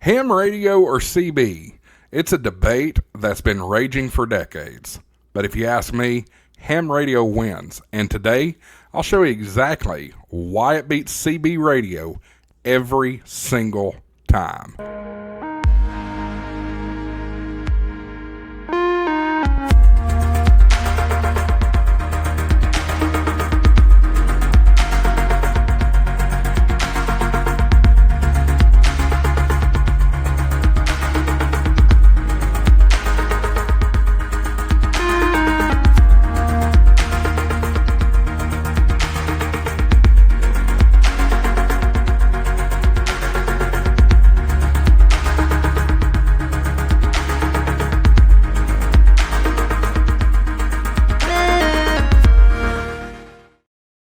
Ham radio or CB? It's a debate that's been raging for decades. But if you ask me, ham radio wins. And today, I'll show you exactly why it beats CB radio every single time.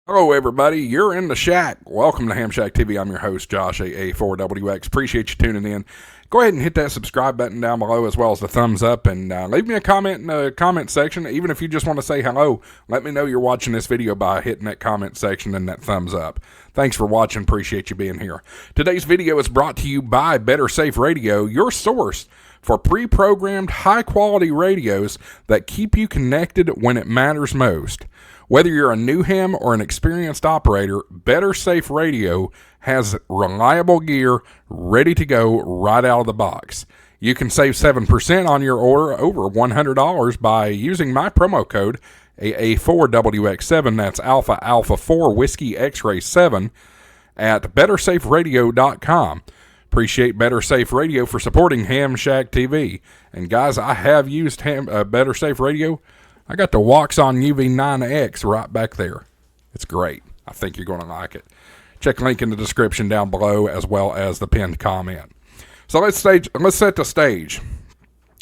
Hello everybody, you're in the shack. Welcome to HamShackTV. I'm your host, Josh, AA4WX. Appreciate you tuning in. Go ahead and hit that subscribe button down below as well as the thumbs up, and leave me a comment in the comment section. Even if you just want to say hello, let me know you're watching this video by hitting that comment section and that thumbs up. Thanks for watching. Appreciate you being here. Today's video is brought to you by BetterSafeRadio, your source for pre-programmed high-quality radios that keep you connected when it matters most. Whether you're a new ham or an experienced operator, BetterSafeRadio has reliable gear ready to go right out of the box. You can save 7% on your order over $100 by using my promo code AA4WX7, that's Alpha 4 Whiskey X-Ray 7, at BetterSafeRadio.com. Appreciate BetterSafeRadio for supporting HamShackTV. And guys, I have used BetterSafeRadio. I got the Waxon UV9X right back there. It's great. I think you're going to like it. Check the link in the description down below as well as the pinned comment. So let's set the stage.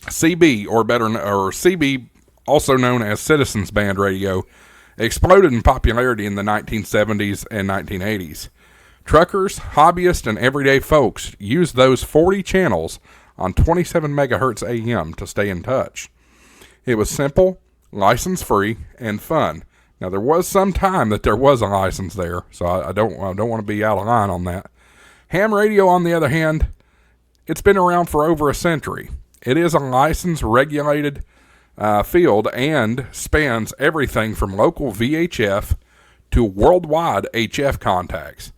CB, or CB, also known as Citizens Band Radio, exploded in popularity in the 1970s and 1980s. Truckers, hobbyists, and everyday folks used those 40 channels on 27 megahertz AM to stay in touch. It was simple, license-free, and fun. Now, there was some time that there was a license there, so I don't want to be out of line on that. Ham radio, on the other hand, it's been around for over a century. It is a license-regulated field and spans everything from local VHF to worldwide HF contacts.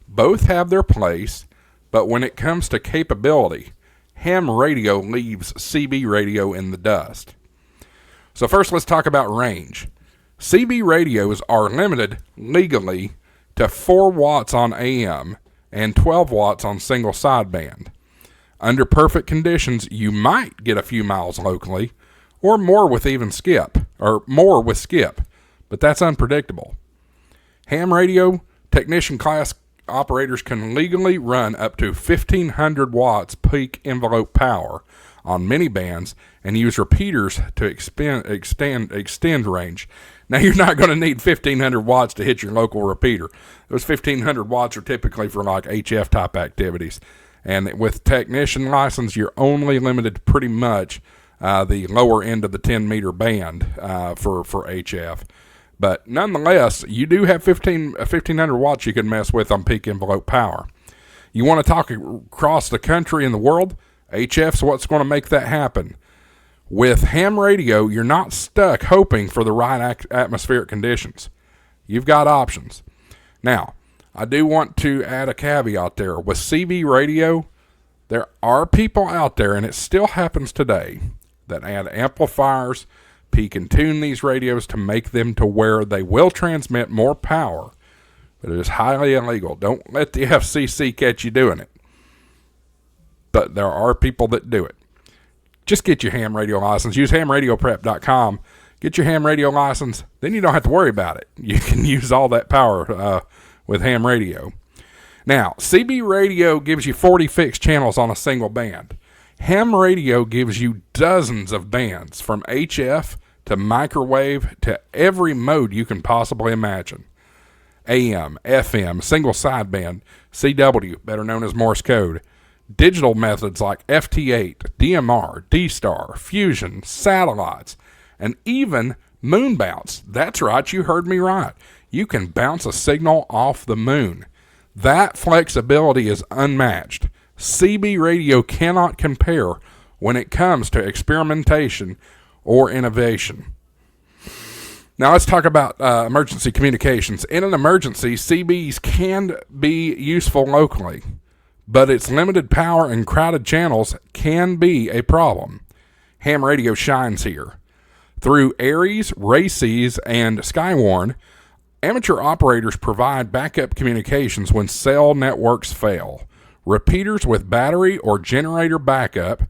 Both have their place, but when it comes to capability, ham radio leaves CB radio in the dust. So first, let's talk about range. CB radios are limited legally to 4 watts on AM and 12 watts on single sideband. Under perfect conditions, you might get a few miles locally, or more with skip, but that's unpredictable. Ham radio technician class operators can legally run up to 1,500 watts peak envelope power on many bands and use repeaters to extend range. Now, you're not going to need 1,500 watts to hit your local repeater. Those 1,500 watts are typically for like HF type activities. And with technician license, you're only limited to pretty much the lower end of the 10 meter band for HF. But nonetheless, you do have 1,500 watts you can mess with on peak envelope power. You want to talk across the country and the world? HF's what's going to make that happen. With ham radio, you're not stuck hoping for the right atmospheric conditions. You've got options. Now, I do want to add a caveat there. With CB radio, there are people out there, and it still happens today, that add amplifiers, peak and tune these radios to make them to where they will transmit more power, but it is highly illegal. Don't let the FCC catch you doing it. But there are people that do it. Just get your ham radio license. Use hamradioprep.com. Get your ham radio license. Then you don't have to worry about it. You can use all that power with ham radio. Now, CB radio gives you 40 fixed channels on a single band. Ham radio gives you dozens of bands, from HF to microwave to every mode you can possibly imagine. AM, FM, single sideband, CW, better known as Morse code. Digital methods like FT8, DMR, D-Star, Fusion, satellites, and even moon bounce. That's right, you heard me right. You can bounce a signal off the moon. That flexibility is unmatched. CB radio cannot compare when it comes to experimentation or innovation. Now let's talk about emergency communications. In an emergency, CBs can be useful locally, but its limited power and crowded channels can be a problem. Ham radio shines here. Through Aries, Races, and Skywarn, amateur operators provide backup communications when cell networks fail. Repeaters with battery or generator backup,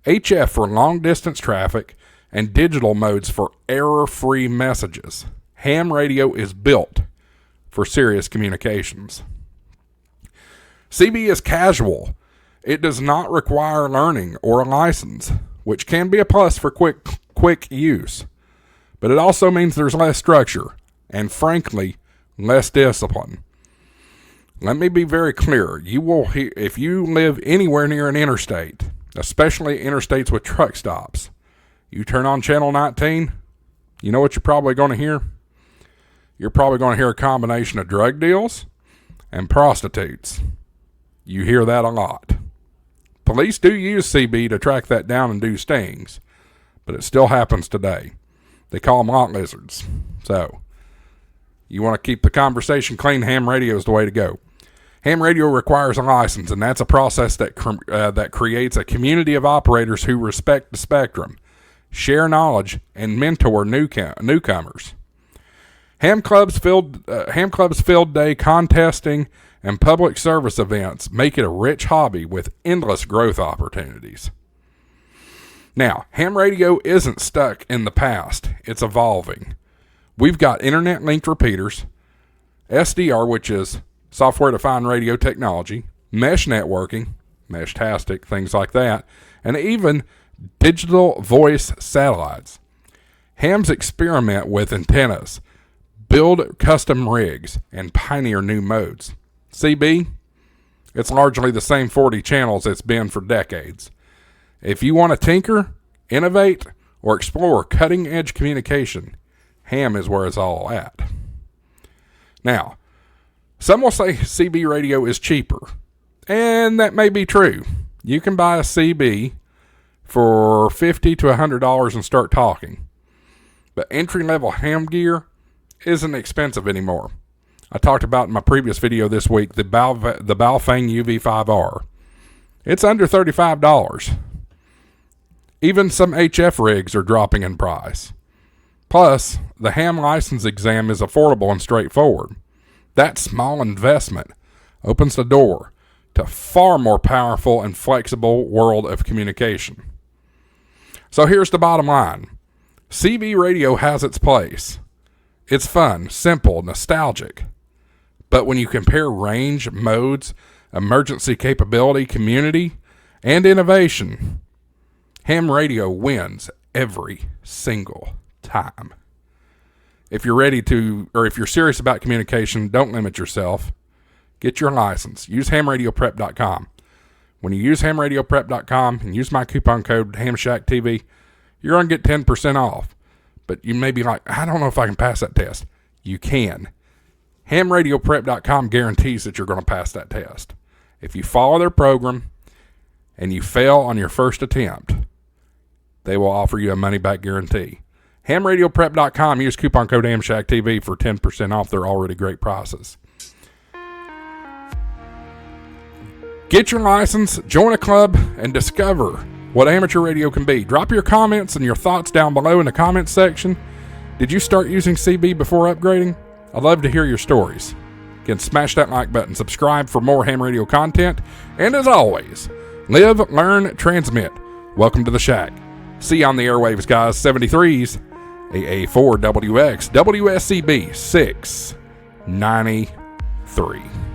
HF for long-distance traffic, and digital modes for error-free messages. Ham radio is built for serious communications. CB is casual. It does not require learning or a license, which can be a plus for quick use. But it also means there's less structure and, frankly, less discipline. Let me be very clear. If you live anywhere near an interstate, especially interstates with truck stops, you turn on channel 19, you know what you're probably going to hear? You're probably going to hear a combination of drug deals and prostitutes. You hear that a lot. Police do use CB to track that down and do stings, but it still happens today. They call them lot lizards. So, you want to keep the conversation clean, ham radio is the way to go. Ham radio requires a license, and that's a process that creates a community of operators who respect the spectrum, share knowledge, and mentor newcomers. Ham clubs field day contesting and public service events make it a rich hobby with endless growth opportunities. Now, ham radio isn't stuck in the past. It's evolving. We've got internet-linked repeaters, SDR, which is software-defined radio technology, mesh networking, Meshtastic, things like that, and even digital voice satellites. Hams experiment with antennas, build custom rigs, and pioneer new modes. CB, it's largely the same 40 channels it's been for decades. If you want to tinker, innovate, or explore cutting-edge communication, ham is where it's all at. Now, some will say CB radio is cheaper, and that may be true. You can buy a CB for $50 to $100 and start talking. But entry-level ham gear isn't expensive anymore. I talked about in my previous video this week the Baofeng UV5R. It's under $35. Even some HF rigs are dropping in price. Plus, the ham license exam is affordable and straightforward. That small investment opens the door to a far more powerful and flexible world of communication. So here's the bottom line. CB radio has its place. It's fun, simple, nostalgic. But when you compare range, modes, emergency capability, community, and innovation, ham radio wins every single time. If you're serious about communication, don't limit yourself. Get your license. Use hamradioprep.com. When you use hamradioprep.com and use my coupon code HamShackTV, you're going to get 10% off. But you may be like, I don't know if I can pass that test. You can. Hamradioprep.com guarantees that you're going to pass that test. If you follow their program and you fail on your first attempt, they will offer you a money-back guarantee. HamRadioPrep.com. Use coupon code HamShackTV for 10% off their already great prices. Get your license, join a club, and discover what amateur radio can be. Drop your comments and your thoughts down below in the comments section. Did you start using CB before upgrading? I'd love to hear your stories. Again, smash that like button, subscribe for more ham radio content, and as always, live, learn, transmit. Welcome to the Shack. See you on the airwaves, guys. 73s. AA4WX WSCB 693.